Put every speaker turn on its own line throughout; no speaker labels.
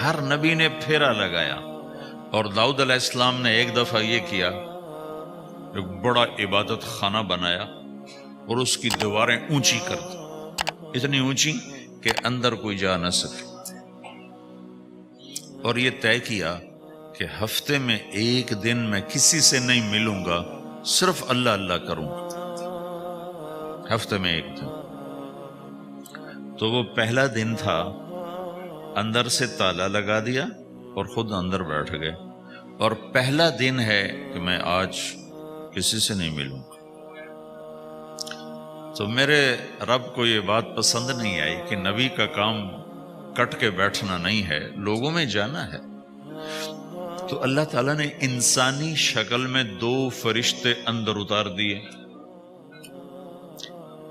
ہر نبی نے پھیرا لگایا، اور داؤد علیہ السلام نے ایک دفعہ یہ کیا، ایک بڑا عبادت خانہ بنایا اور اس کی دیواریں اونچی کر دی، اتنی اونچی کہ اندر کوئی جا نہ سکے، اور یہ طے کیا کہ ہفتے میں ایک دن میں کسی سے نہیں ملوں گا، صرف اللہ اللہ کروں گا، ہفتے میں ایک دن۔ تو وہ پہلا دن تھا، اندر سے تالا لگا دیا اور خود اندر بیٹھ گئے، اور پہلا دن ہے کہ میں آج کسی سے نہیں ملوں گا۔ تو میرے رب کو یہ بات پسند نہیں آئی کہ نبی کا کام کٹ کے بیٹھنا نہیں ہے، لوگوں میں جانا ہے۔ تو اللہ تعالیٰ نے انسانی شکل میں 2 فرشتے اندر اتار دیے،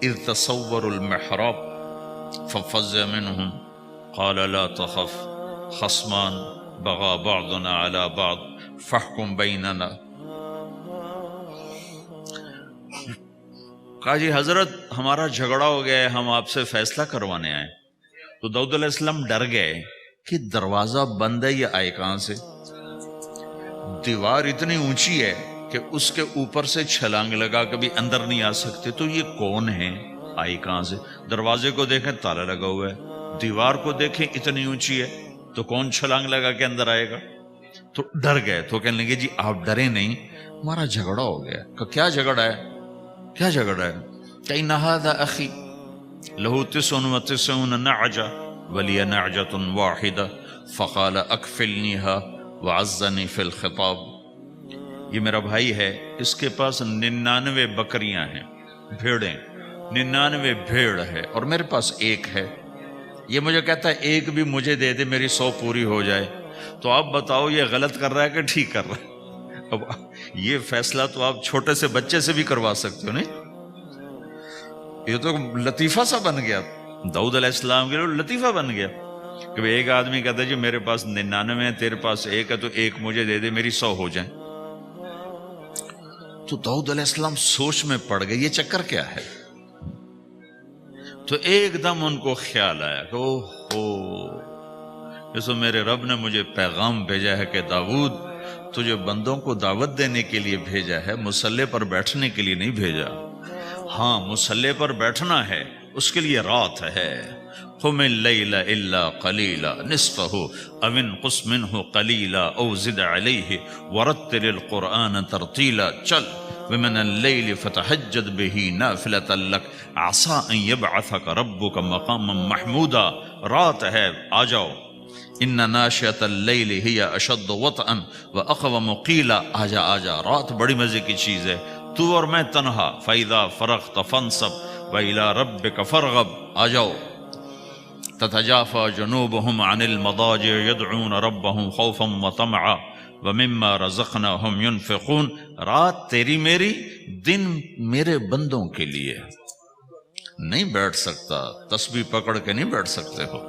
اذ تصور المحراب ففزع منهم قال لا تخف خصمان بغى بعضنا على بعض فاحكم بيننا۔ کہا جی حضرت ہمارا جھگڑا ہو گیا ہے، ہم آپ سے فیصلہ کروانے آئے۔ تو داؤد علیہ السلام ڈر گئے کہ دروازہ بند ہے، یہ آئے کہاں سے؟ دیوار اتنی اونچی ہے کہ اس کے اوپر سے چھلانگ لگا کبھی اندر نہیں آ سکتے، تو یہ کون ہے، آئی کہاں سے؟ دروازے کو دیکھیں تالا لگا ہوا ہے، دیوار کو دیکھیں اتنی اونچی ہے، تو کون چھلانگ لگا کے اندر آئے گا؟ تو ڈر گئے۔ تو کہنے لگے جی آپ ڈرے نہیں، ہمارا جھگڑا ہو گیا۔ کہ کیا جھگڑا ہے؟ کیا جھگڑا ہے؟ کہ ان ھذا اخی لہ 99 نعجہ ولی نعجۃ واحدہ فقال اکفلنیھا وعزنی فی الخطاب۔ یہ میرا بھائی ہے، اس کے پاس 99 بکریاں ہیں، بھیڑیں، 99 بھیڑ ہے، اور میرے پاس ایک ہے۔ یہ مجھے کہتا ہے ایک بھی مجھے دے دے، میری 100 پوری ہو جائے۔ تو آپ بتاؤ یہ غلط کر رہا ہے کہ ٹھیک کر رہا ہے؟ اب یہ فیصلہ تو آپ چھوٹے سے بچے سے بھی کروا سکتے ہو، نہیں؟ یہ تو لطیفہ سا بن گیا، داؤد علیہ السلام کے لیے لطیفہ بن گیا کہ ایک آدمی کہتا ہے جی میرے پاس 99 ہے، تیرے پاس ایک ہے، تو ایک مجھے دے دے، میری 100 ہو جائیں۔ تو داؤد علیہ السلام سوچ میں پڑ گئے، یہ چکر کیا ہے؟ تو ایک دم ان کو خیال آیا کہ جیسے میرے رب نے مجھے پیغام بھیجا ہے کہ داؤد تجھے بندوں کو دعوت دینے کے لیے بھیجا ہے، مصلی پر بیٹھنے کے لیے نہیں بھیجا۔ ہاں مصلی پر بیٹھنا ہے، اس کے لیے رات ہے۔ قم اللیل الا قلیلا نصفہ او انقص منہ قلیلا او زد علیہ ورتل القرآن ترتیلا۔ چل ومن اللیل فتہجد بہ نافلۃ لک عسیٰ ان یبعثک ربک مقاما محمودا۔ رات ہے، آ جاؤ۔ ان ناشئۃ اللیل ہی اشد وطئا واقوم قیلا۔ آجا آجا، رات بڑی مزے کی چیز ہے، تو اور میں تنہا۔ فاذا فرغت فانصب والى ربک فارغب۔ آ جاؤ۔ تتجافى جنوبهم عن المضاجع يدعون ربهم خوفا وطمعا ومما رزقناهم ينفقون۔ رات تیری میری، دن میرے بندوں کے لیے۔ نہیں بیٹھ سکتا، تسبیح پکڑ کے نہیں بیٹھ سکتے ہو۔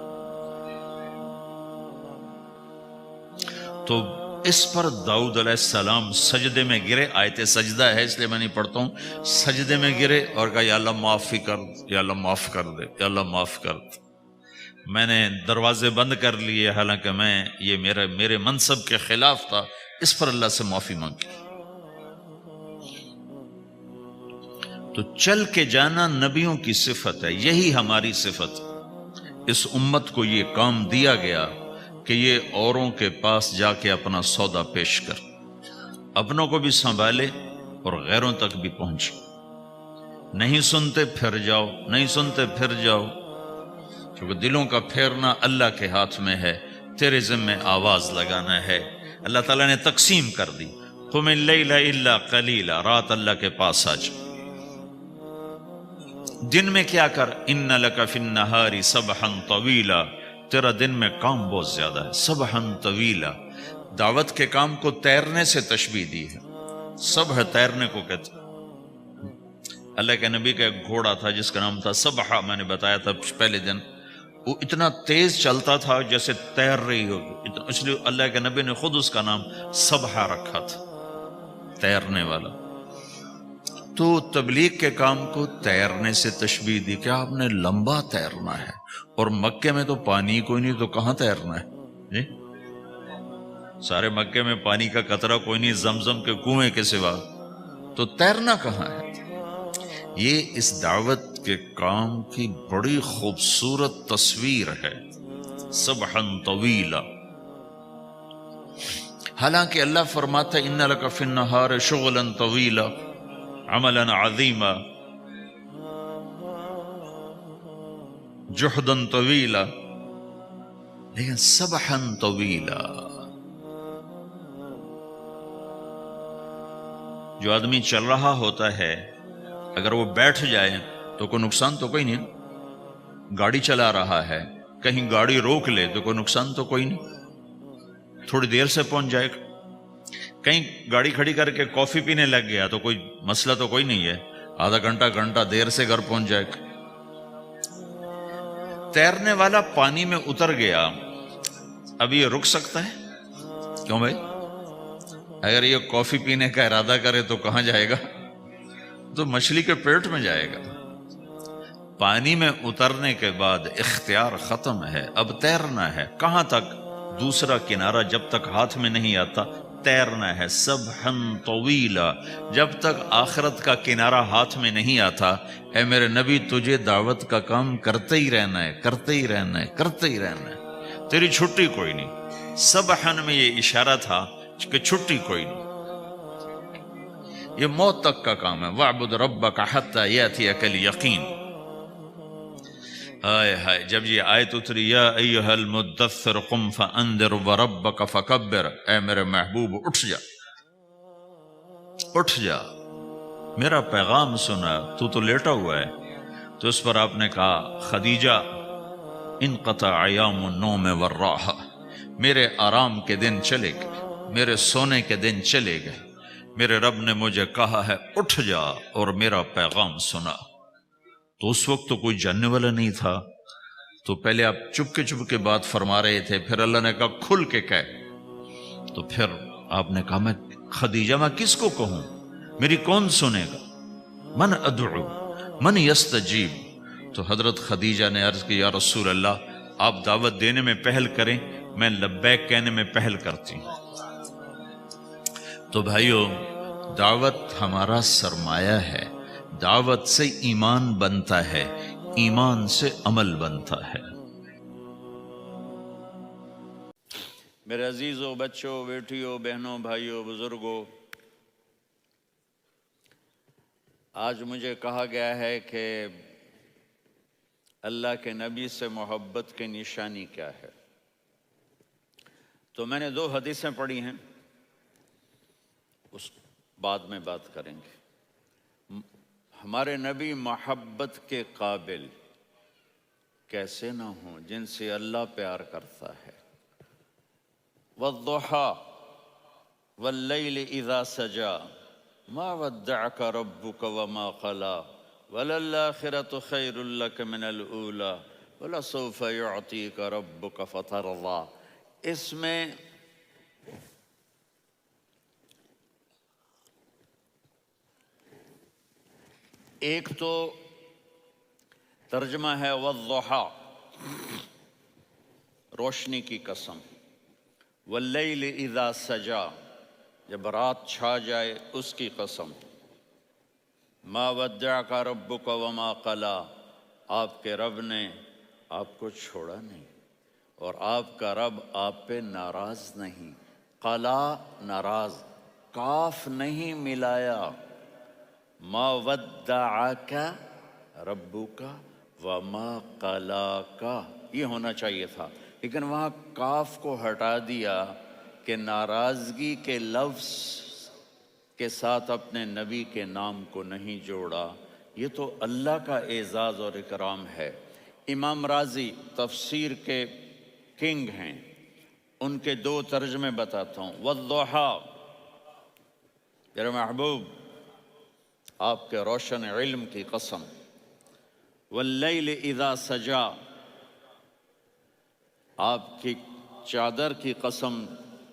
تو اس پر داؤد علیہ السلام سجدے میں گرے۔ آیت سجدہ ہے اس لیے میں نہیں پڑھتا ہوں۔ سجدے میں گرے اور کہا یا اللہ معافی کر، یا اللہ معاف کر دے، یا اللہ معاف کر دے، میں نے دروازے بند کر لیے، حالانکہ یہ میرے منصب کے خلاف تھا، اس پر اللہ سے معافی مانگی۔ تو چل کے جانا نبیوں کی صفت ہے، یہی ہماری صفت۔ اس امت کو یہ کام دیا گیا کہ یہ اوروں کے پاس جا کے اپنا سودا پیش کر، اپنوں کو بھی سنبھالے اور غیروں تک بھی پہنچے۔ نہیں سنتے پھر جاؤ، نہیں سنتے پھر جاؤ، کیونکہ دلوں کا پھیرنا اللہ کے ہاتھ میں ہے، تیرے ذمہ آواز لگانا ہے۔ اللہ تعالیٰ نے تقسیم کر دی، قم اللیل الا قلیلا، رات اللہ کے پاس آ جا۔ دن میں کیا کر، ان لک فی النہار سبحا طویلا، تیرا دن میں کام بہت زیادہ ہے۔ سبحا طویلا، دعوت کے کام کو تیرنے سے تشبیہ دی ہے۔ سبح تیرنے کو کہتے ہیں۔ اللہ کے نبی کا ایک گھوڑا تھا جس کا نام تھا سبحہ، میں نے بتایا تھا پہلے دن، وہ اتنا تیز چلتا تھا جیسے تیر رہی ہوگی، اس لیے اللہ کے نبی نے خود اس کا نام سبحہ رکھا تھا، تیرنے والا۔ تو تبلیغ کے کام کو تیرنے سے تشبیہ دی کہ آپ نے لمبا تیرنا ہے، اور مکے میں تو پانی کوئی نہیں، تو کہاں تیرنا ہے؟ جی سارے مکے میں پانی کا قطرہ کوئی نہیں زمزم کے کنویں کے سوا، تو تیرنا کہاں ہے؟ یہ اس دعوت کے کام کی بڑی خوبصورت تصویر ہے، سبحا طویلا۔ حالانکہ اللہ فرماتا ہے ان لک فی النہار شغلا طویلا عملا عظیما جہدا طویلا، لیکن سبحا طویلا۔ جو آدمی چل رہا ہوتا ہے اگر وہ بیٹھ جائے تو کوئی نقصان تو کوئی نہیں، گاڑی چلا رہا ہے کہیں گاڑی روک لے تو کوئی نقصان تو کوئی نہیں، تھوڑی دیر سے پہنچ جائے گا۔ کہیں گاڑی کھڑی کر کے کافی پینے لگ گیا تو کوئی مسئلہ تو کوئی نہیں ہے، آدھا گھنٹہ دیر سے گھر پہنچ جائے گا۔ تیرنے والا پانی میں اتر گیا، اب یہ رک سکتا ہے؟ کیوں بھائی؟ اگر یہ کافی پینے کا ارادہ کرے تو کہاں جائے گا؟ تو مچھلی کے پیٹ میں جائے گا۔ پانی میں اترنے کے بعد اختیار ختم ہے، اب تیرنا ہے۔ کہاں تک؟ دوسرا کنارہ جب تک ہاتھ میں نہیں آتا تیرنا ہے، سبحا طویلا، جب تک آخرت کا کنارہ ہاتھ میں نہیں آتا۔ اے میرے نبی تجھے دعوت کا کام کرتے ہی رہنا ہے، کرتے ہی رہنا ہے، کرتے ہی رہنا ہے، تیری چھٹی کوئی نہیں۔ سبحن میں یہ اشارہ تھا کہ چھٹی کوئی نہیں، یہ موت تک کا کام ہے۔ وَاعْبُدْ رَبَّكَ حَتَّى يَأْتِيَكَ الْيَقِينُ۔ ہائے ہائے، جب یہ آیت اتری یا ایھا المدثر قم فانذر وربک فکبر، اے میرے محبوب اٹھ جا، اٹھ جا، میرا پیغام سنا، تو لیٹا ہوا ہے۔ تو اس پر آپ نے کہا خدیجہ انقطع ایام النوم والراحہ، میرے آرام کے دن چلے گئے، میرے سونے کے دن چلے گئے، میرے رب نے مجھے کہا ہے اٹھ جا اور میرا پیغام سنا۔ تو اس وقت تو کوئی جاننے والا نہیں تھا، تو پہلے آپ چپ کے بات فرما رہے تھے، پھر اللہ نے کہا کھل کے کہہ، تو پھر آپ نے کہا میں خدیجہ میں کس کو کہوں، میری کون سنے گا، من ادعو من یستجیب۔ تو حضرت خدیجہ نے عرض کی یا رسول اللہ آپ دعوت دینے میں پہل کریں، میں لبیک کہنے میں پہل کرتی ہوں۔ تو بھائیو دعوت ہمارا سرمایہ ہے، دعوت سے ایمان بنتا ہے، ایمان سے عمل بنتا ہے۔
میرے عزیزوں، بچوں، بیٹیوں، بہنوں، بھائیوں، بزرگوں، آج مجھے کہا گیا ہے کہ اللہ کے نبی سے محبت کی نشانی کیا ہے، تو میں نے 2 حدیثیں پڑھی ہیں، اس بعد میں بات کریں گے۔ ہمارے نبی محبت کے قابل کیسے نہ ہوں جن سے اللہ پیار کرتا ہے۔ والضحیٰ واللیل اذا سجا ما ودعک ربک وما قلی وللآخرۃ خیر لک من الاولی ولسوف یعطیک ربک فترضی۔ اس میں ایک تو ترجمہ ہے والضحیٰ، روشنی کی قسم، واللیل اذا سجا، جب رات چھا جائے اس کی قسم، ما ودعک ربک وما قلی، آپ کے رب نے آپ کو چھوڑا نہیں اور آپ کا رب آپ پہ ناراض نہیں۔ قلا ناراض، کاف نہیں ملایا، ما ودعک ربک وما قلاک، یہ ہونا چاہیے تھا، لیکن وہاں کاف کو ہٹا دیا کہ ناراضگی کے لفظ کے ساتھ اپنے نبی کے نام کو نہیں جوڑا۔ یہ تو اللہ کا اعزاز اور اکرام ہے۔ امام رازی تفسیر کے کنگ ہیں، ان کے 2 ترجمے بتاتا ہوں۔ والضحیٰ، میرے محبوب آپ کے روشن علم کی قسم، واللیل اذا سجا، آپ کی چادر کی قسم،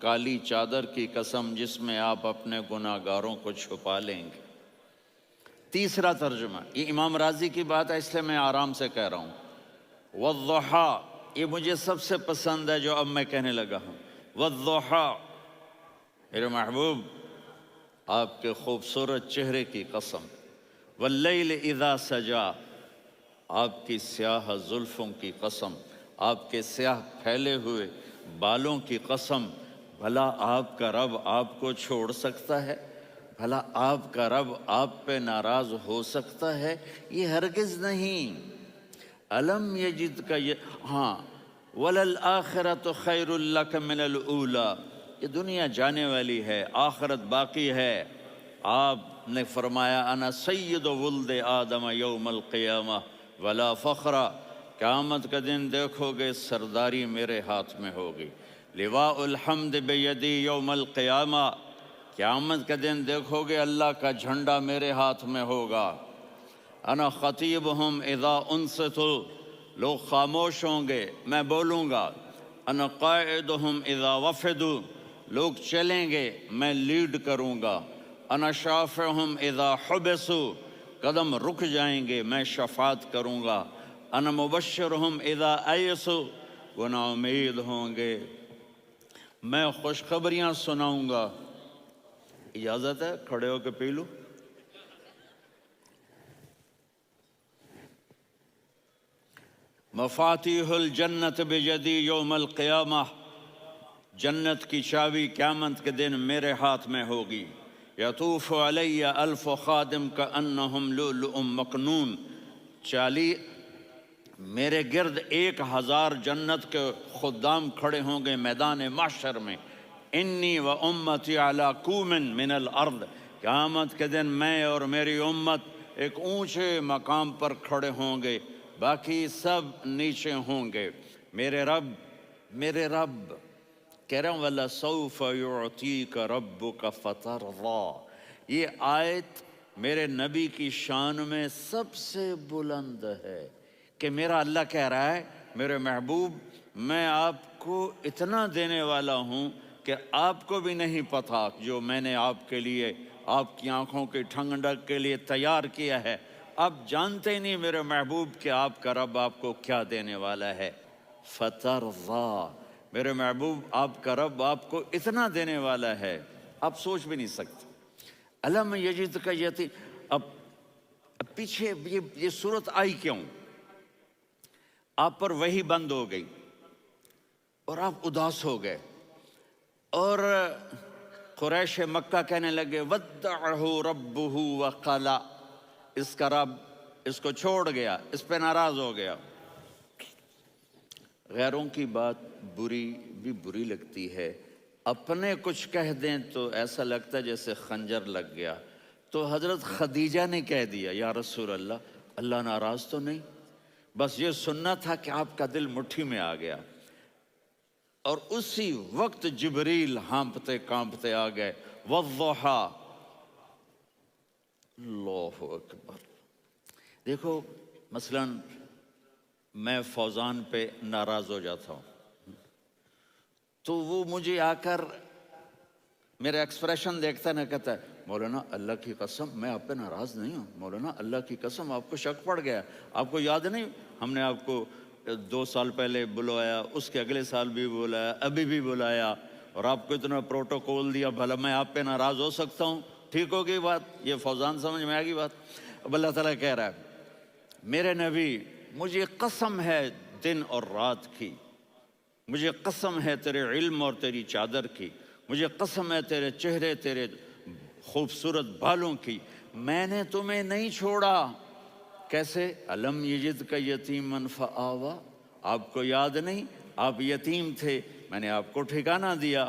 کالی چادر کی قسم جس میں آپ اپنے گناہ گاروں کو چھپا لیں گے۔ تیسرا ترجمہ، یہ امام راضی کی بات ہے اس لیے میں آرام سے کہہ رہا ہوں۔ والضحیٰ، یہ مجھے سب سے پسند ہے جو اب میں کہنے لگا ہوں، والضحا، میرے محبوب آپ کے خوبصورت چہرے کی قسم، واللیل اذا سجا، آپ کی سیاہ زلفوں کی قسم، آپ کے سیاہ پھیلے ہوئے بالوں کی قسم، بھلا آپ کا رب آپ کو چھوڑ سکتا ہے؟ بھلا آپ کا رب آپ پہ ناراض ہو سکتا ہے؟ یہ ہرگز نہیں۔ الم یجد کا ہاں، وللآخرۃ خیر لک من الاولی، یہ دنیا جانے والی ہے، آخرت باقی ہے۔ آپ نے فرمایا انا سید ولد آدم یوم القیامہ ولا فخر، قیامت کا دن دیکھو گے سرداری میرے ہاتھ میں ہوگی، لواء الحمد بیدی یوم القیامہ، قیامت کا دن دیکھو گے اللہ کا جھنڈا میرے ہاتھ میں ہوگا، انا خطیبہم اذا انصتوا، لوگ خاموش ہوں گے میں بولوں گا، انا قائدہم اذا وفدوا، لوگ چلیں گے میں لیڈ کروں گا، انا شافعہم اذا حبسوا، قدم رک جائیں گے میں شفاعت کروں گا، انا مبشرہم اذا ایسوا، وہ نا امید ہوں گے میں خوشخبریاں سناؤں گا۔ اجازت ہے کھڑے ہو کے پی لوں؟ مفاتیح الجنت بیدی یوم القیامہ، جنت کی چابی قیامت کے دن میرے ہاتھ میں ہوگی، یطوف علی الف خادم کانہم لؤلؤ مکنون، میرے گرد 1000 جنت کے خدام کھڑے ہوں گے میدان محشر میں، انی و امتی علی کومن من الارض، قیامت کے دن میں اور میری امت ایک اونچے مقام پر کھڑے ہوں گے، باقی سب نیچے ہوں گے۔ میرے رب کہہ رہا ہوں وَلَسَوْفَ يُعْطِيكَ رَبُّكَ فَتَرْضَىٰ، یہ آیت میرے نبی کی شان میں سب سے بلند ہے کہ میرا اللہ کہہ رہا ہے میرے محبوب میں آپ کو اتنا دینے والا ہوں کہ آپ کو بھی نہیں پتا جو میں نے آپ کے لیے، آپ کی آنکھوں کی ٹھنڈک کے لیے تیار کیا ہے، آپ جانتے نہیں میرے محبوب کہ آپ کا رب آپ کو کیا دینے والا ہے۔ فَتَرْضَىٰ، میرے محبوب آپ کا رب آپ کو اتنا دینے والا ہے آپ سوچ بھی نہیں سکتے۔ الم یجد کا یتیم، اب پیچھے یہ صورت آئی کیوں؟ آپ پر وحی بند ہو گئی اور آپ اداس ہو گئے، اور قریش مکہ کہنے لگے ودعہ ربہ وقلا، اس کا رب اس کو چھوڑ گیا، اس پہ ناراض ہو گیا۔ غیروں کی بات بری لگتی ہے، اپنے کچھ کہہ دیں تو ایسا لگتا ہے جیسے خنجر لگ گیا۔ تو حضرت خدیجہ نے کہہ دیا یا رسول اللہ ناراض تو نہیں؟ بس یہ سننا تھا کہ آپ کا دل مٹھی میں آ گیا، اور اسی وقت جبریل ہانپتے کانپتے آ گئے، والضحیٰ، اللہ اکبر۔ دیکھو مثلا میں فوزان پہ ناراض ہو جاتا ہوں تو وہ مجھے آ کر میرا ایکسپریشن دیکھتا نہ کہتا ہے مولانا اللہ کی قسم میں آپ پہ ناراض نہیں ہوں، مولانا اللہ کی قسم آپ کو شک پڑ گیا، آپ کو یاد نہیں ہم نے آپ کو 2 سال پہلے بلایا، اس کے اگلے سال بھی بلایا، ابھی بھی بلایا، اور آپ کو اتنا پروٹوکول دیا، بھلا میں آپ پہ ناراض ہو سکتا ہوں؟ ٹھیک ہوگی بات؟ یہ فوزان سمجھ میں آ گئی بات؟ اب اللہ تعالیٰ کہہ رہا ہے میرے نبی مجھے قسم ہے دن اور رات کی، مجھے قسم ہے تیرے علم اور تیری چادر کی، مجھے قسم ہے تیرے چہرے تیرے خوبصورت بالوں کی، میں نے تمہیں نہیں چھوڑا۔ کیسے؟ الم یجد کا یتیمن فآوا، آپ کو یاد نہیں آپ یتیم تھے، میں نے آپ کو ٹھکانہ دیا،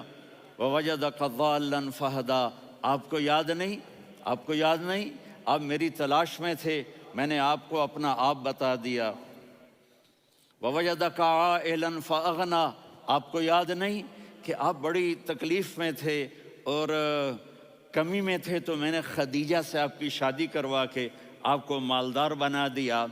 ووجدک ضالا فہدا، آپ کو یاد نہیں آپ میری تلاش میں تھے، میں نے آپ کو اپنا آپ بتا دیا، ووجدک عائلا فاغنا، آپ کو یاد نہیں کہ آپ بڑی تکلیف میں تھے اور کمی میں تھے تو میں نے خدیجہ سے آپ کی شادی کروا کے آپ کو مالدار بنا دیا۔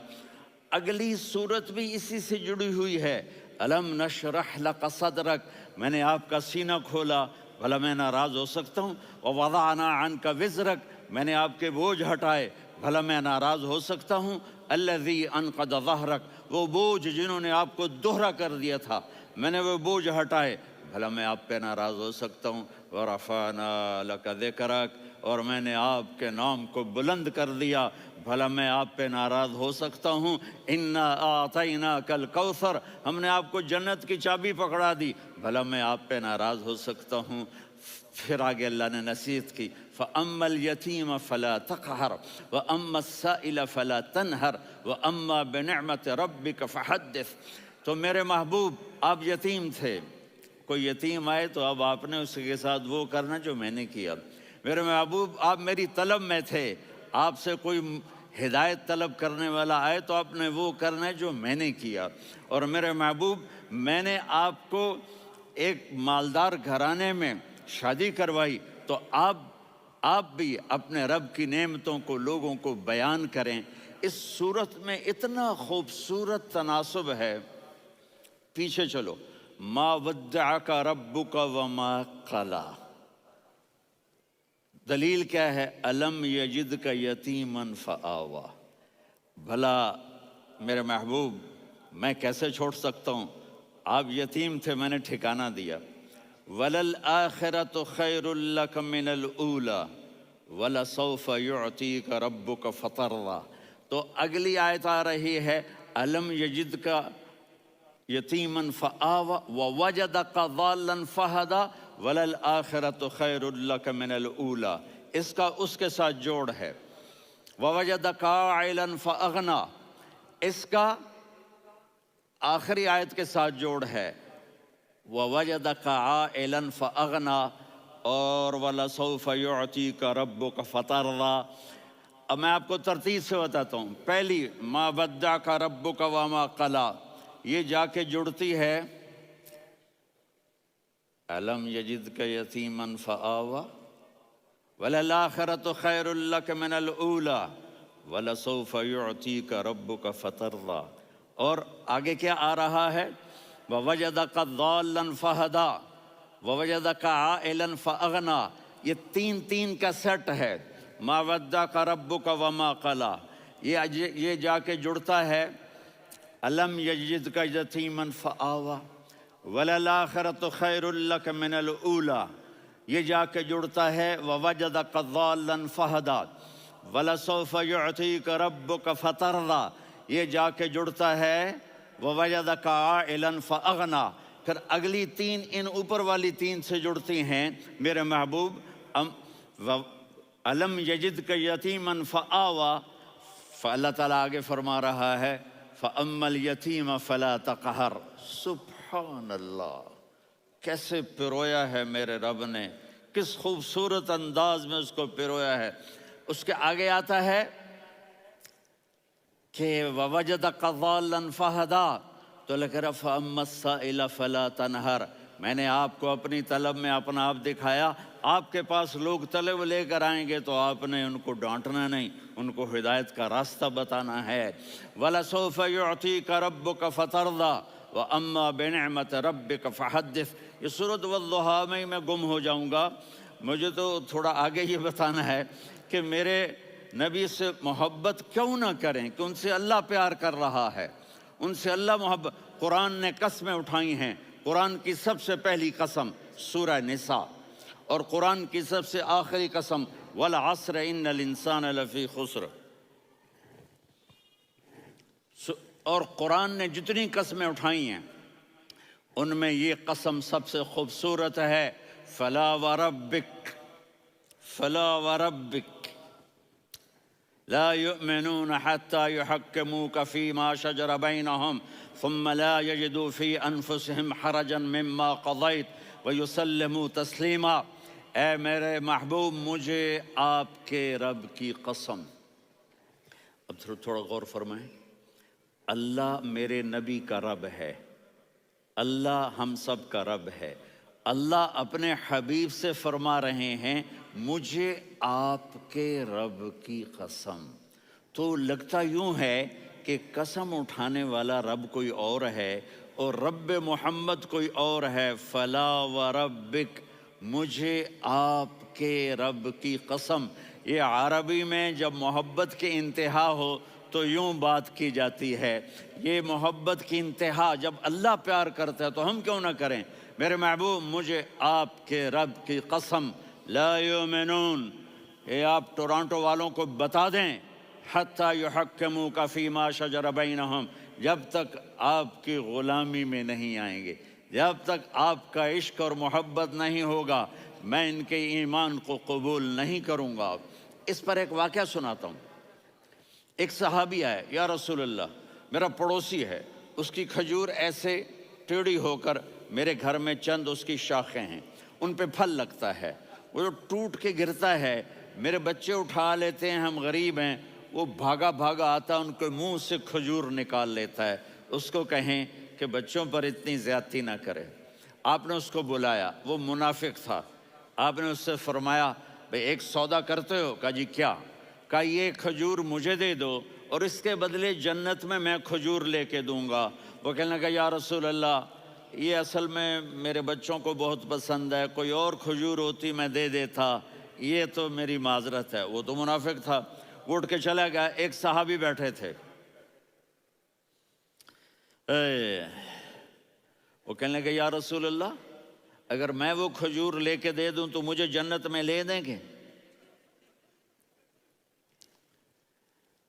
اگلی صورت بھی اسی سے جڑی ہوئی ہے، الم نشرح لک صدرک، میں نے آپ کا سینہ کھولا، بھلا میں ناراض ہو سکتا ہوں؟ ووضعنا عنک وزرک، میں نے آپ کے بوجھ ہٹائے، بھلا میں ناراض ہو سکتا ہوں؟ الذی انقض ظہرک، وہ بوجھ جنہوں نے آپ کو دوہرا کر دیا تھا، میں نے وہ بوجھ ہٹائے، بھلا میں آپ پہ ناراض ہو سکتا ہوں؟ وَرَفَعْنَا لَكَ ذِكْرَكَ، اور میں نے آپ کے نام کو بلند کر دیا، بھلا میں آپ پہ ناراض ہو سکتا ہوں؟ اِنَّا أَعْطَيْنَاكَ الْكَوْثَرَ، ہم نے آپ کو جنت کی چابی پکڑا دی، بھلا میں آپ پہ ناراض ہو سکتا ہوں؟ پھر آگے اللہ نے نصیحت کی، فَأَمَّا الْيَتِيمَ فَلَا تَقْهَرْ وَأَمَّا السَّائِلَ فَلَا تَنْهَرْ وَأَمَّا بِنِعْمَةِ رَبِّكَ فَحَدِّثْ۔ تو میرے محبوب، آپ یتیم تھے، کوئی یتیم آئے تو اب آپ نے اس کے ساتھ وہ کرنا جو میں نے کیا۔ میرے محبوب، آپ میری طلب میں تھے، آپ سے کوئی ہدایت طلب کرنے والا آئے تو آپ نے وہ کرنا ہے جو میں نے کیا۔ اور میرے محبوب، میں نے آپ کو ایک مالدار گھرانے میں شادی کروائی، تو آپ بھی اپنے رب کی نعمتوں کو لوگوں کو بیان کریں۔ اس صورت میں اتنا خوبصورت تناسب ہے، پیچھے چلو، ما ودعک ربک وما قلی، دلیل کیا ہے؟ الم یجدک یتیما فآوی۔ بھلا میرے محبوب، میں کیسے چھوڑ سکتا ہوں؟ آپ یتیم تھے، میں نے ٹھکانہ دیا۔ وَلَلْآخِرَةُ خَيْرٌ لَكَ مِنَ الْأُولَى وَلَسَوْفَ يُعْطِيكَ رَبُّكَ فَتَرْضَىٰ۔ تو اگلی آیت آ رہی ہے، الم یجدک یتیما فآوی ووجدک ضالا فہدی وَلَلْآخِرَةُ خَيْرٌ لَكَ مِنَ الْأُولَى، اس کا اس کے ساتھ جوڑ ہے۔ وَوَجَدَكَ عَائِلًا فَأَغْنَىٰ، اس کا آخری آیت کے ساتھ جوڑ ہے، وَوَجَدَكَ عَائِلًا فَأَغْنَىٰ، اور وَلَسَوْفَ يُعْطِيكَ رَبُّكَ فَتَرْضَىٰ۔ اب میں آپ کو ترتیب سے بتاتا ہوں۔ پہلی، ما ودعک ربک وما قلی، یہ جا کے جڑتی ہے الم یجدک یتیما فآوی وَلَلْآخِرَةُ خَيْرٌ لَكَ مِنَ الْأُولَى وَلَسَوْفَ يُعْطِيكَ رَبُّكَ فَتَرْضَىٰ۔ اور آگے کیا آ رہا ہے؟ وَوَجَدَكَ ضَالًّا فَہَدَىٰ وَوَجَدَكَ عَائِلًا فَأَغْنَىٰ، یہ تین کا سیٹ ہے۔ مَا وَدَّعَكَ رَبُّكَ وَمَا قَلَىٰ، یہ جا کے جڑتا ہے الم یجدک یتیما فآوی وَلَلْآخِرَةُ خَيْرٌ لَكَ مِنَ الْأُولَىٰ، یہ جا کے جڑتا ہے وَوَجَدَكَ ضَالًّا فَہَدَىٰ وَلَسَوْفَ يُعْطِيكَ رَبُّكَ فَتَرْضَىٰ، یہ جا کے جڑتا ہے وَوَجَدَكَ عَائِلًا فَأَغْنَىٰ۔ پھر اگلی تین ان اوپر والی تین سے جڑتی ہیں میرے محبوب۔ الم یجدک یتیما فآوی، فاللہ تعالیٰ آگے فرما رہا ہے فَأَمَّا الْيَتِيمَ فَلَا تَقْهَرْ۔ سبحان اللہ، کیسے پرویا ہے میرے رب نے، کس خوبصورت انداز میں اس کو پرویا ہے۔ اس کے آگے آتا ہے کہ وَوَجَدَكَ ضَالًّا فَہَدَىٰ، تو لکھ رہا فَأَمَّا السَّائِلَ فَلَا تَنْهَرْ، میں نے آپ کو اپنی طلب میں اپنا آپ دکھایا۔ آپ کے پاس لوگ طلب لے کر آئیں گے تو آپ نے ان کو ڈانٹنا نہیں، ان کو ہدایت کا راستہ بتانا ہے۔ وَلَسَوْفَ يُعْطِيكَ رَبُّكَ فَتَرْضَىٰ وَأَمَّا بِنِعْمَةِ رَبِّكَ فَحَدِّثْ۔ یہ سورۃ والضحیٰ میں گم ہو جاؤں گا، مجھے تو تھوڑا آگے یہ بتانا ہے کہ میرے نبی سے محبت کیوں نہ کریں، کہ ان سے اللہ پیار کر رہا ہے، ان سے اللہ محبت۔ قرآن نے قسمیں اٹھائی ہیں، قرآن کی سب سے پہلی قسم سورہ نساء، اور قرآن کی سب سے آخری قسم وَالْعَصْرِ إِنَّ الْإِنسَانَ لَفِي خُسْرٍ۔ اور قرآن نے جتنی قسمیں اٹھائی ہیں ان میں یہ قسم سب سے خوبصورت ہے، فَلَا وَرَبِّكَ فَلَا وَرَبِّكَ لَا يُؤْمِنُونَ حَتَّى يُحَكِّمُوكَ فِي مَا شَجَرَ بَيْنَهُمْ ثُمَّ لَا يَجِدُوا فِي أَنفُسِهِمْ حَرَجًا مِّمَّا قَضَيْتَ وَيُسَلِّمُوا تَسْلِيمًا۔ اے میرے محبوب، مجھے آپ کے رب کی قسم۔ اب تھوڑا غور فرمائیں، اللہ میرے نبی کا رب ہے، اللہ ہم سب کا رب ہے۔ اللہ اپنے حبیب سے فرما رہے ہیں مجھے آپ کے رب کی قسم۔ تو لگتا یوں ہے کہ قسم اٹھانے والا رب کوئی اور ہے اور رب محمد کوئی اور ہے۔ فلا وربک، مجھے آپ کے رب کی قسم۔ یہ عربی میں جب محبت کی انتہا ہو تو یوں بات کی جاتی ہے۔ یہ محبت کی انتہا جب اللہ پیار کرتا ہے تو ہم کیوں نہ کریں؟ میرے محبوب، مجھے آپ کے رب کی قسم، لا یؤمنون، یہ آپ ٹورانٹو والوں کو بتا دیں، حتی یحکموک فیما شجر بینہم، جب تک آپ کی غلامی میں نہیں آئیں گے، جب تک آپ کا عشق اور محبت نہیں ہوگا، میں ان کے ایمان کو قبول نہیں کروں گا۔ اس پر ایک واقعہ سناتا ہوں۔ ایک صحابی آئے، یا رسول اللہ، میرا پڑوسی ہے، اس کی کھجور ایسے ٹیڑھی ہو کر میرے گھر میں چند اس کی شاخیں ہیں، ان پہ پھل لگتا ہے، وہ جو ٹوٹ کے گرتا ہے، میرے بچے اٹھا لیتے ہیں، ہم غریب ہیں، وہ بھاگا بھاگا آتا ہے، ان کے منہ سے کھجور نکال لیتا ہے۔ اس کو کہیں کہ بچوں پر اتنی زیادتی نہ کرے۔ آپ نے اس کو بلایا، وہ منافق تھا۔ آپ نے اس سے فرمایا، بھئی ایک سودا کرتے ہو؟ کہا جی کیا؟ کہا یہ کھجور مجھے دے دو اور اس کے بدلے جنت میں کھجور لے کے دوں گا۔ وہ کہنے لگا، یا رسول اللہ، یہ اصل میں میرے بچوں کو بہت پسند ہے، کوئی اور کھجور ہوتی میں دے دیتا، یہ تو میری معذرت ہے۔ وہ تو منافق تھا، وہ اٹھ کے چلا گیا۔ ایک صحابی بیٹھے تھے، وہ کہنے لگے، یا رسول اللہ، اگر میں وہ کھجور لے کے دے دوں تو مجھے جنت میں لے دیں گے؟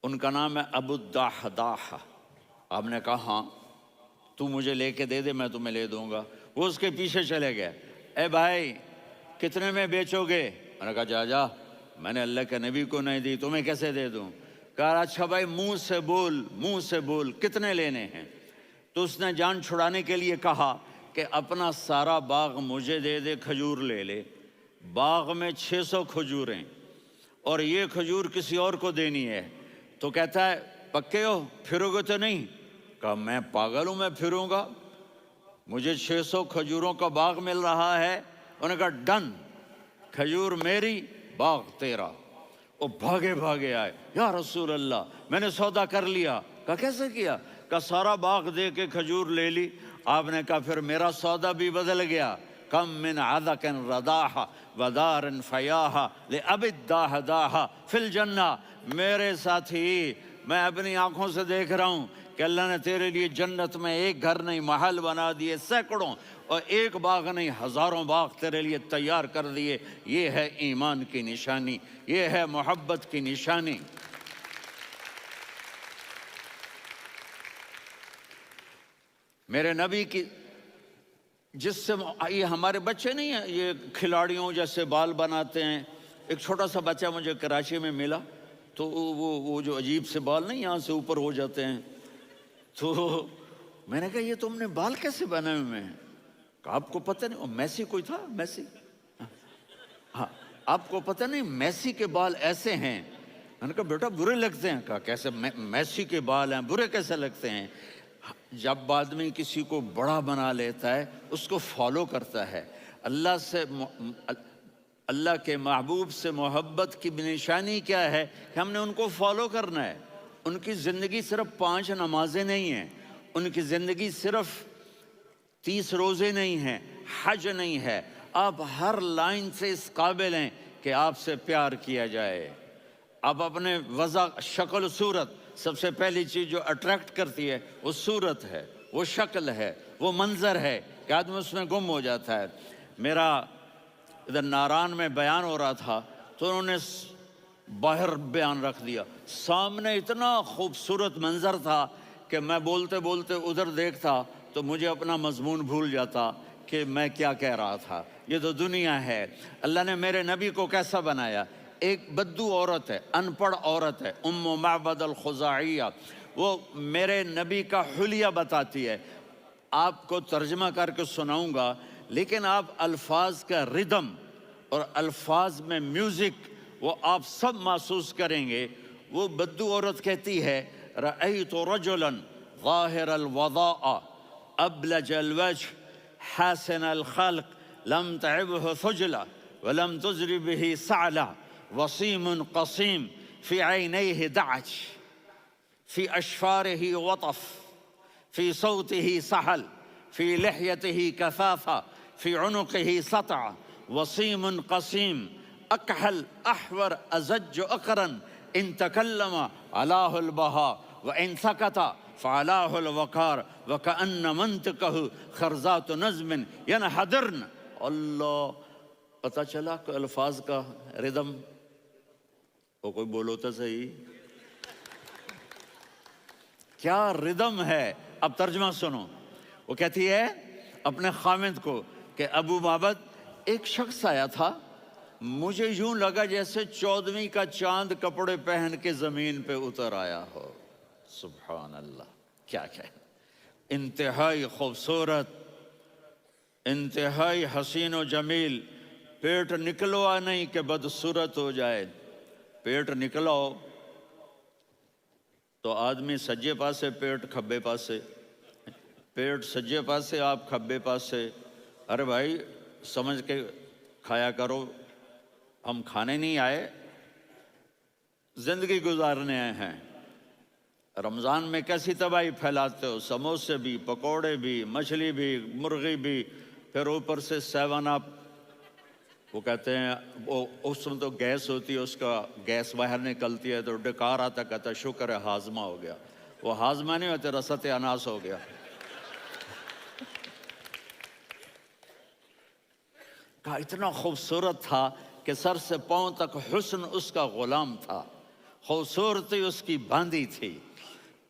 ان کا نام ہے ابو الدحداح۔ آپ نے کہا ہاں، تو مجھے لے کے دے دے، میں تمہیں لے دوں گا۔ وہ اس کے پیچھے چلے گئے، اے بھائی کتنے میں بیچو گے؟ میں نے کہا جا جا، میں نے اللہ کے نبی کو نہیں دی، تمہیں کیسے دے دوں؟ کہا اچھا بھائی منہ سے بول، منہ سے بول، کتنے لینے ہیں؟ تو اس نے جان چھڑانے کے لیے کہا کہ اپنا سارا باغ مجھے دے دے، کھجور لے لے۔ باغ میں 600 کھجوریں اور یہ کھجور کسی اور کو دینی ہے۔ تو کہتا ہے پکے ہو، پھرو گے تو نہیں؟ کہا میں پاگل ہوں، میں پھروں گا؟ مجھے 600 کھجوروں کا باغ مل رہا ہے۔ انہوں نے کہا ڈن، کھجور میری، باغ تیرا۔ وہ بھاگے بھاگے آئے، یا رسول اللہ میں نے سودا کر لیا۔ کہا کیسے کیا؟ کہا سارا باغ دے کے کھجور لے لی۔ آپ نے کہا پھر میرا سودا بھی بدل گیا۔ کم من عذق رداح ودار فیاح لأبی الدحداح فی الجنہ۔ میرے ساتھی، میں اپنی آنکھوں سے دیکھ رہا ہوں کہ اللہ نے تیرے لیے جنت میں ایک گھر نہیں محل بنا دیے، سینکڑوں، اور ایک باغ نہیں ہزاروں باغ تیرے لیے تیار کر دیے۔ یہ ہے ایمان کی نشانی، یہ ہے محبت کی نشانی۔ میرے نبی کی جس سے یہ ہمارے بچے نہیں ہیں، یہ کھلاڑیوں جیسے بال بناتے ہیں۔ ایک چھوٹا سا بچہ مجھے کراچی میں ملا، تو وہ جو عجیب سے بال نہیں یہاں سے اوپر ہو جاتے ہیں، تو میں نے کہا یہ تم نے بال کیسے بنائے ہوئے ہیں؟ کہا آپ کو پتہ نہیں، میسی کوئی تھا، میسی، ہاں آپ کو پتہ نہیں میسی کے بال ایسے ہیں؟ میں نے کہا بیٹا برے لگتے ہیں۔ کہا کیسے؟ میسی کے بال ہیں، برے کیسے لگتے ہیں؟ جب آدمی کسی کو بڑا بنا لیتا ہے اس کو فالو کرتا ہے۔ اللہ کے محبوب سے محبت کی نشانی کیا ہے کہ ہم نے ان کو فالو کرنا ہے۔ ان کی زندگی صرف 5 نمازیں نہیں ہیں، ان کی زندگی صرف 30 روزے نہیں ہیں، حج نہیں ہے۔ آپ ہر لائن سے اس قابل ہیں کہ آپ سے پیار کیا جائے۔ آپ اپنے وضع، شکل و صورت، سب سے پہلی چیز جو اٹریکٹ کرتی ہے وہ صورت ہے، وہ شکل ہے، وہ منظر ہے کہ آدمی اس میں گم ہو جاتا ہے۔ میرا ادھر ناران میں بیان ہو رہا تھا تو انہوں نے باہر بیان رکھ دیا، سامنے اتنا خوبصورت منظر تھا کہ میں بولتے بولتے ادھر دیکھتا تو مجھے اپنا مضمون بھول جاتا کہ میں کیا کہہ رہا تھا۔ یہ تو دنیا ہے۔ اللہ نے میرے نبی کو کیسا بنایا؟ ایک بدو عورت ہے، ان پڑھ عورت ہے، ام معبد الخزاعیہ، وہ میرے نبی کا حلیہ بتاتی ہے۔ آپ کو ترجمہ کر کے سناؤں گا، لیکن آپ الفاظ کا ردم اور الفاظ میں میوزک وہ آپ سب محسوس کریں گے۔ وہ بدو عورت کہتی ہے، رأیت رجلا ظاہر الوضاء ابلج الوجه حاسن الخلق لم تعبه ثجلة ولم تزر به سعلة وصيم قصيم في عينيه دعج في أشفاره وطف في صوته سحل في لحيته كثافة في عنقه سطع وصيم قصيم أكحل أحور أزج أقرن ان تکلم علاہ البہا و ان سکت فعلاہ الوقار وکأن منطقہ خرزات نظم ینحدرن. اللہ، پتہ چلا کہ الفاظ کا ردم. وہ کوئی بولو تو صحیح، کیا ردم ہے. اب ترجمہ سنو. وہ کہتی ہے اپنے خامد کو کہ ابو معبد، ایک شخص آیا تھا، مجھے یوں لگا جیسے 14ویں کا چاند کپڑے پہن کے زمین پہ اتر آیا ہو. سبحان اللہ، کیا ہے، انتہائی خوبصورت، انتہائی حسین و جمیل. پیٹ نکلوا نہیں کہ بدصورت ہو جائے. پیٹ نکلاؤ تو آدمی سجے پاسے پیٹ کھبے پاسے، پیٹ سجے پاسے آپ کھبے پاسے. ارے بھائی سمجھ کے کھایا کرو، ہم کھانے نہیں آئے، زندگی گزارنے آئے ہیں. رمضان میں کیسی تباہی پھیلاتے ہو، سموسے بھی، پکوڑے بھی، مچھلی بھی، مرغی بھی، پھر اوپر سے 7 اپ. وہ کہتے ہیں وہ اس میں تو گیس ہوتی ہے، اس کا گیس باہر نکلتی ہے تو ڈکار آتا، کہتا شکر ہے ہاضمہ ہو گیا. وہ ہاضمہ نہیں ہوتے، رسط اناس ہو گیا. کہا اتنا خوبصورت تھا کہ سر سے پاؤں تک حسن اس کا غلام تھا، خوبصورتی اس کی باندھی تھی،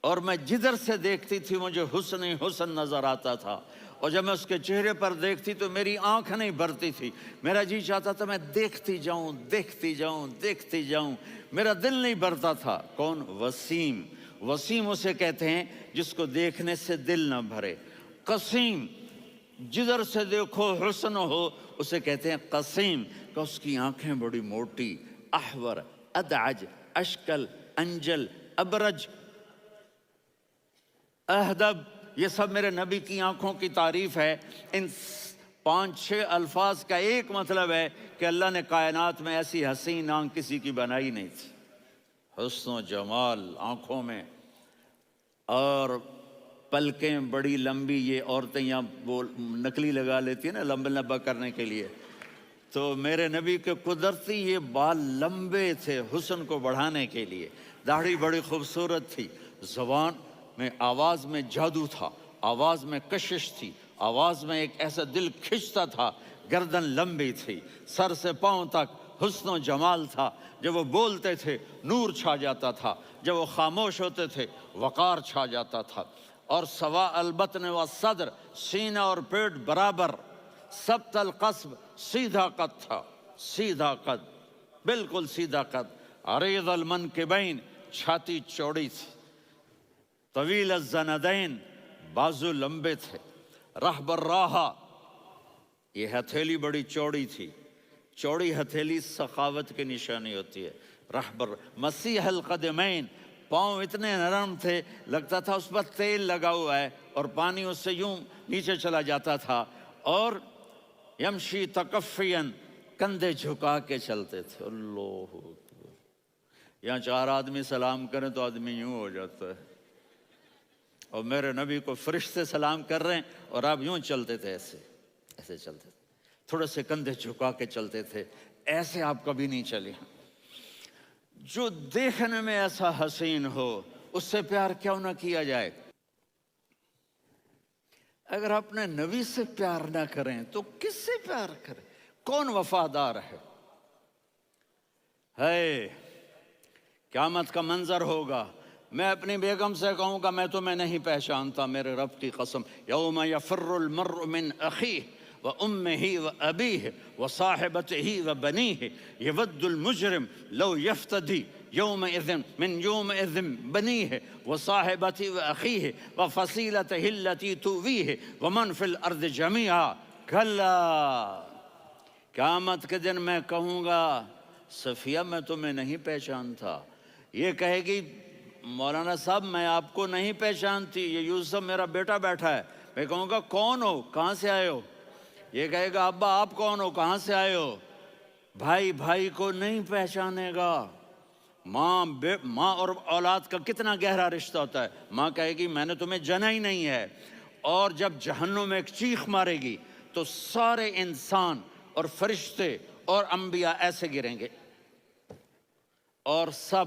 اور میں جدھر سے دیکھتی تھی مجھے حسن ہی حسن نظر آتا تھا. اور جب میں اس کے چہرے پر دیکھتی تو میری آنکھ نہیں بھرتی تھی، میرا جی چاہتا تھا میں دیکھتی جاؤں دیکھتی جاؤں دیکھتی جاؤں، میرا دل نہیں بھرتا تھا. کون؟ وسیم. وسیم اسے کہتے ہیں جس کو دیکھنے سے دل نہ بھرے. قسیم، جدھر سے دیکھو حسن ہو، اسے کہتے ہیں قسیم، کہ اس کی آنکھیں بڑی موٹی، احور، ادعج، اشکل، انجل، ابرج، اہدب. یہ سب میرے نبی کی آنکھوں کی تعریف ہے. ان 5-6 الفاظ کا ایک مطلب ہے کہ اللہ نے کائنات میں ایسی حسین آنکھ کسی کی بنائی نہیں تھی. حسن و جمال آنکھوں میں، اور پلکیں بڑی لمبی. یہ عورتیں یہاں نکلی لگا لیتی ہیں نا لمبا کرنے کے لیے، تو میرے نبی کے قدرتی یہ بال لمبے تھے حسن کو بڑھانے کے لیے. داڑھی بڑی خوبصورت تھی. زبان میں، آواز میں جادو تھا، آواز میں کشش تھی، آواز میں ایک ایسا دل کھنچتا تھا. گردن لمبی تھی، سر سے پاؤں تک حسن و جمال تھا. جب وہ بولتے تھے نور چھا جاتا تھا، جب وہ خاموش ہوتے تھے وقار چھا جاتا تھا. اور سوا البطن و صدر، سینہ اور پیٹ برابر، سبت القصب، سیدھا قد تھا، سیدھا قد، بالکل سیدھا قد. عریض المنکبین، چھاتی چوڑی تھی. طویل الزندین، بازو لمبے تھے. رحب الراحہ، یہ ہتھیلی بڑی چوڑی تھی. چوڑی ہتھیلی سخاوت کی نشانی ہوتی ہے. رحب مسیح القدمین، پاؤں اتنے نرم تھے لگتا تھا اس پر تیل لگا ہوا ہے، اور پانی اس سے یوں نیچے چلا جاتا تھا. اور یمشی تکفین، کندھے جھکا کے چلتے تھے. اللہ اکبر. یہاں 4 آدمی سلام کریں تو آدمی یوں ہو جاتا ہے. اور میرے نبی کو فرشتے سلام کر رہے ہیں اور آپ یوں چلتے تھے، ایسے ایسے چلتے تھے، تھوڑے سے کندھے جھکا کے چلتے تھے. ایسے آپ کبھی نہیں چلے. جو دیکھنے میں ایسا حسین ہو اس سے پیار کیوں نہ کیا جائے. اگر اپنے نبی سے پیار نہ کریں تو کس سے پیار کریں؟ کون وفادار ہے؟ قیامت کا منظر ہوگا. میں اپنی بیگم سے کہوں گا میں تمہیں نہیں پہچانتا، میرے رب کی قسم. یوم یفر المرء من اخیہ وامہ وابیہ وصاحبتہ وبنیہ یود المجرم لو یفتدی یومئذ من یومئذ بنیہ وصاحبتہ واخیہ وفصیلتہ التی تؤویہ ومن فی الارض جمیعا. کلا، قیامت کے دن میں کہوں گا صفیہ میں تمہیں نہیں پہچانتا. یہ کہے گی مولانا صاحب میں آپ کو نہیں پہچانتی، یہ یوسف میرا بیٹا بیٹھا ہے. میں کہوں گا کون ہو، کہاں سے آئے ہو؟ یہ کہے گا ابا آپ کون ہو، کہاں سے آئے ہو؟ بھائی بھائی کو نہیں پہچانے گا. ماں اور اولاد کا کتنا گہرا رشتہ ہوتا ہے. ماں کہے گی میں نے تمہیں جنا ہی نہیں ہے. اور جب جہنم میں ایک چیخ مارے گی تو سارے انسان اور فرشتے اور انبیاء ایسے گریں گے اور سب